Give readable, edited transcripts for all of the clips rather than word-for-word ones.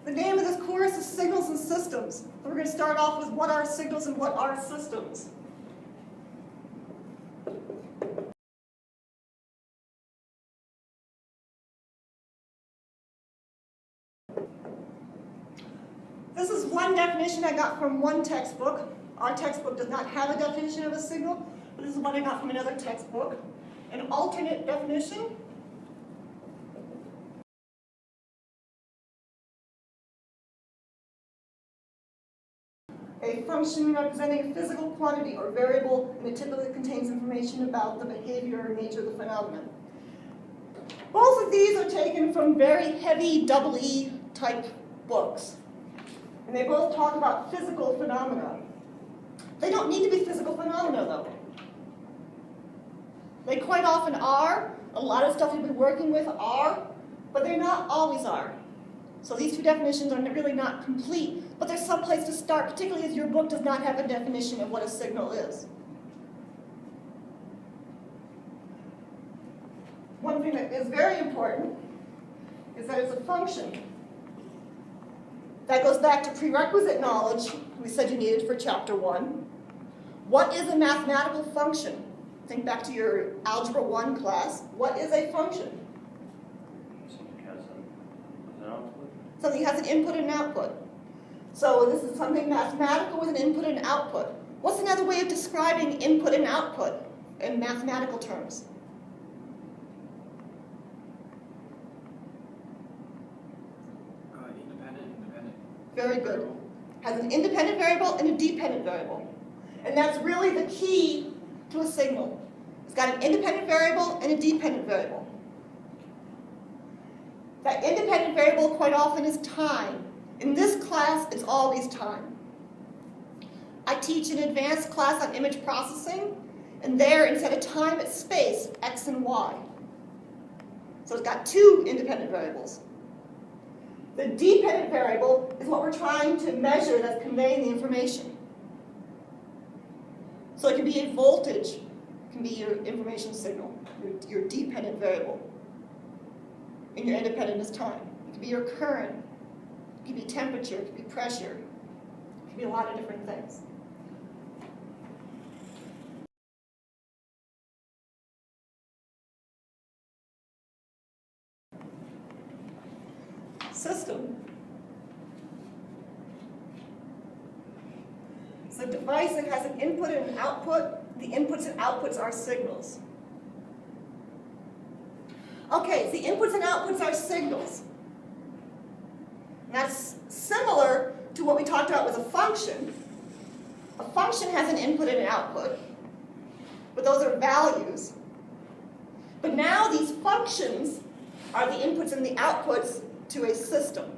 The name of this course is Signals and Systems. We're going to start off with what are signals and what are systems. This is one definition I got from one textbook. Our textbook does not have a definition of a signal, but this is one I got from another textbook. An alternate definition. A function representing a physical quantity or variable, and it typically contains information about the behavior or nature of the phenomenon. Both of these are taken from very heavy double E type books. And they both talk about physical phenomena. They don't need to be physical phenomena, though. They quite often are. A lot of stuff we've been working with are, but they're not always are. So these two definitions are really not complete, but there's some place to start, particularly as your book does not have a definition of what a signal is. One thing that is very important is that it's a function. That goes back to prerequisite knowledge we said you needed for Chapter 1. What is a mathematical function? Think back to your Algebra 1 class. What is a function? Something has an output. Something has an input and an output. So this is something mathematical with an input and an output. What's another way of describing input and output in mathematical terms? Independent. Very good. Has an independent variable and a dependent variable. And that's really the key to a signal. It's got an independent variable and a dependent variable. That independent variable quite often is time. In this class, it's always time. I teach an advanced class on image processing, and there, instead of time, it's space, x and y. So it's got two independent variables. The dependent variable is what we're trying to measure that's conveying the information. So it can be a voltage, it can be your information signal, your dependent variable. And your independent is time. It can be your current, it can be temperature, it can be pressure, it can be a lot of different things. System. It's a device that has an input and an output. The inputs and outputs are signals. Okay, so the inputs and outputs are signals. And that's similar to what we talked about with a function. A function has an input and an output, but those are values. But now these functions are the inputs and the outputs to a system.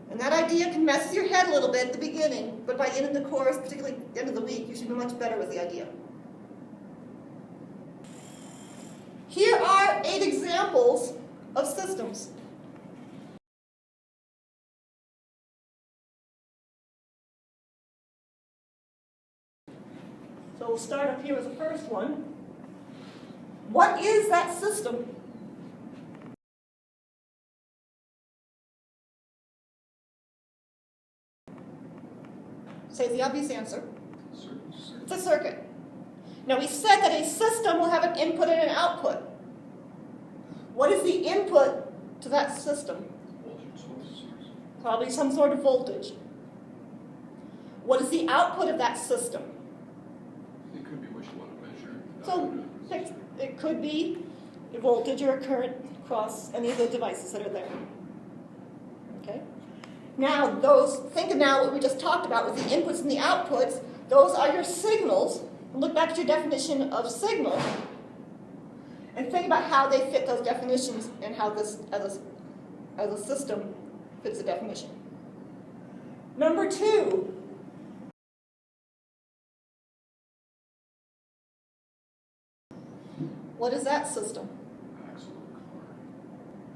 And that idea can mess with your head a little bit at the beginning, but by the end of the course, particularly the end of the week, you should be much better with the idea. Here are 8 examples of systems. So we'll start up here with the first one. What is that system? Say the obvious answer. It's a circuit. Now we said that a system will have an input and an output. What is the input to that system? Probably some sort of voltage. What is the output of that system? It could be what you want to measure. So it could be a voltage or a current across any of the devices that are there. Okay? Now think of now what we just talked about with the inputs and the outputs. Those are your signals. Look back at your definition of signal and think about how they fit those definitions and how this as a system fits the definition. Number 2. What is that system?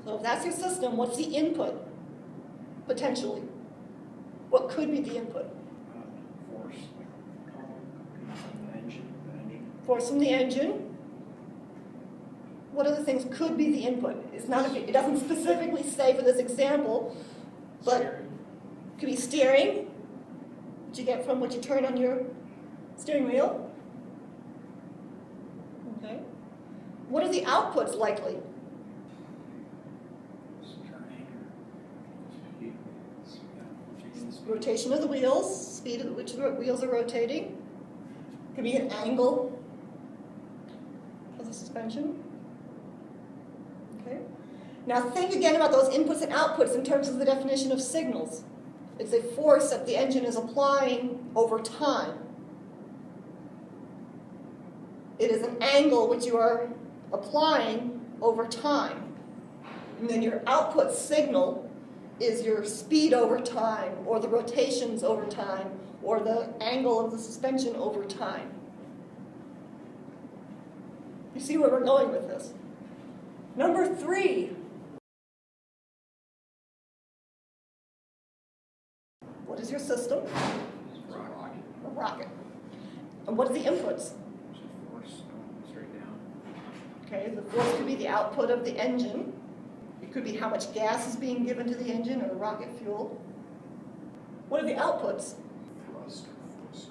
So if that's your system, what's the input? Potentially. What could be the input? Force. The engine. Force from the engine. what other things could be the input? It's not, it doesn't specifically say for this example, but it could be steering, which you get from what you turn on your steering wheel. Okay. What are the outputs likely? Rotation of the wheels, speed at which the wheels are rotating. Could be an angle of the suspension. Okay. Now think again about those inputs and outputs in terms of the definition of signals. It's a force that the engine is applying over time. It is an angle which you are applying over time. And then your output signal is your speed over time, or the rotations over time, or the angle of the suspension over time. You see where we're going with this? Number 3. What is your system? Rocket. A rocket. And what are the inputs? Force going straight down. Okay, the force could be the output of the engine. It could be how much gas is being given to the engine or rocket fuel. What are the outputs? Thrust or force.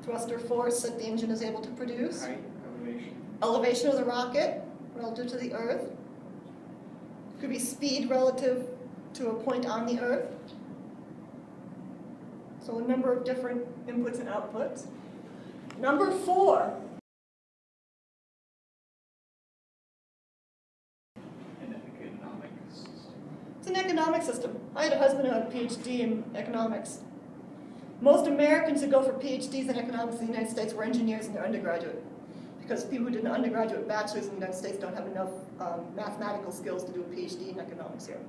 Thrust or force that the engine is able to produce. Height, elevation. Elevation of the rocket relative to the Earth. It could be speed relative to a point on the Earth. So a number of different inputs and outputs. Number 4. It's an economic system. I had a husband who had a PhD in economics. Most Americans who go for PhDs in economics in the United States were engineers in their undergraduate, because people who did an undergraduate bachelor's in the United States don't have enough mathematical skills to do a PhD in economics here.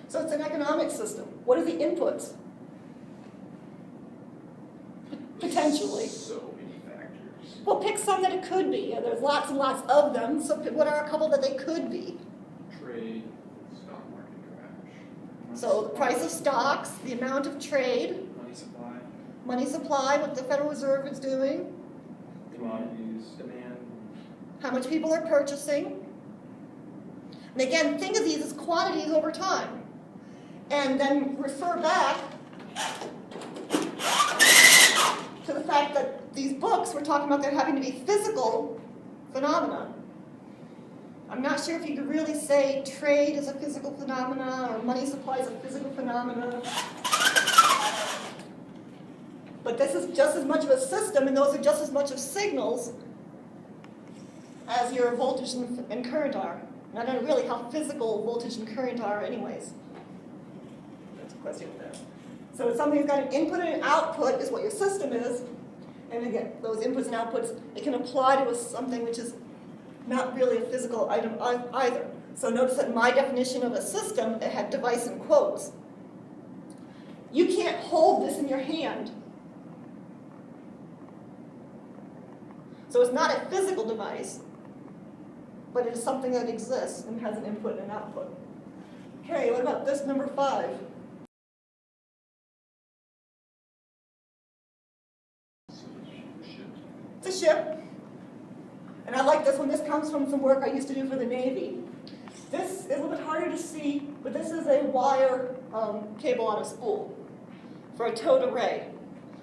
So it's an economic system. What are the inputs? Potentially. So many factors. Well, pick some that it could be. There's lots and lots of them, so what are a couple that they could be? Trade, stock market crash. So the price of stocks, the amount of trade, money supply, what the Federal Reserve is doing, Commodities, demand. how much people are purchasing. And again, think of these as quantities over time. And then refer back to the fact that these books, we're talking about there having to be physical phenomena. I'm not sure if you could really say trade is a physical phenomena or money supply is a physical phenomena. But this is just as much of a system, and those are just as much of signals as your voltage and current are. And I don't know really how physical voltage and current are anyways. That's a question there. So it's something that's got an input and an output is what your system is. And again, those inputs and outputs, it can apply to something which is not really a physical item either. So notice that my definition of a system, it had device in quotes. You can't hold this in your hand. So it's not a physical device, but it is something that exists and has an input and an output. Okay, what about this number 5? It's a ship. And I like this one. This comes from some work I used to do for the Navy. This is a little bit harder to see, but this is a wire cable on a spool for a towed array,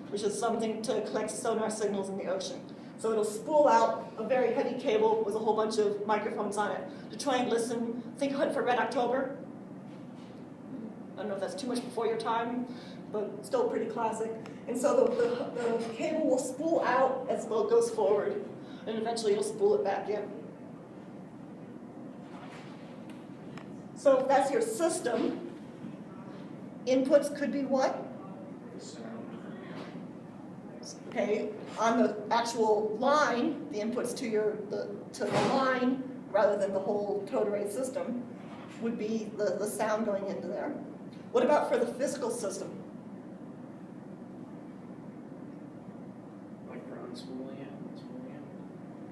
which is something to collect sonar signals in the ocean. So it'll spool out a very heavy cable with a whole bunch of microphones on it to try and listen. Think Hunt for Red October. I don't know if that's too much before your time, but still pretty classic. And so the cable will spool out as the boat goes forward, and eventually it'll spool it back in. So if that's your system, inputs could be what? Okay, on the actual line, the inputs to the line, rather than the whole towed array system, would be the sound going into there. What about for the physical system? Like for unspooling it,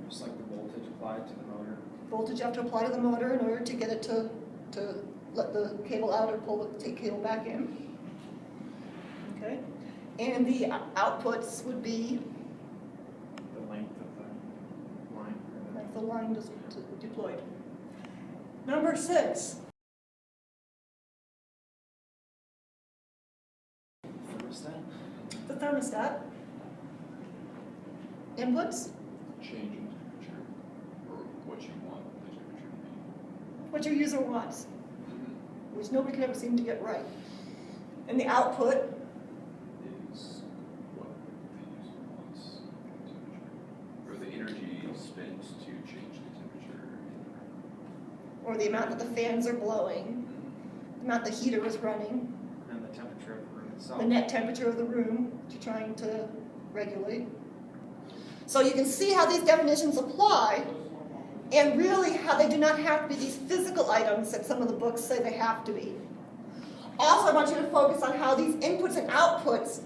just like the voltage applied to the motor. Voltage you have to apply to the motor in order to get it to let the cable out or take the cable back in. Okay, and the outputs would be The length of the line. if the line is deployed. Number 6. Thermostat? The thermostat. Inputs, Change in temperature, or what you want the temperature to be. what your user wants, which nobody can ever seem to get right. And the output, Is what the user wants the temperature, or the energy spent to change the temperature in the room. or the amount that the fans are blowing, the amount the heater is running, And the temperature of the room itself. the net temperature of the room that you're trying to regulate. So you can see how these definitions apply, and really how they do not have to be these physical items that some of the books say they have to be. Also, I want you to focus on how these inputs and outputs,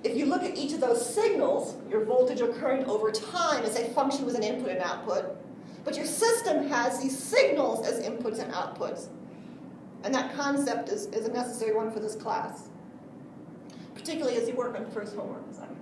if you look at each of those signals, your voltage or current over time is a function with an input and output, but your system has these signals as inputs and outputs. And that concept is a necessary one for this class, particularly as you work on the first homework assignment.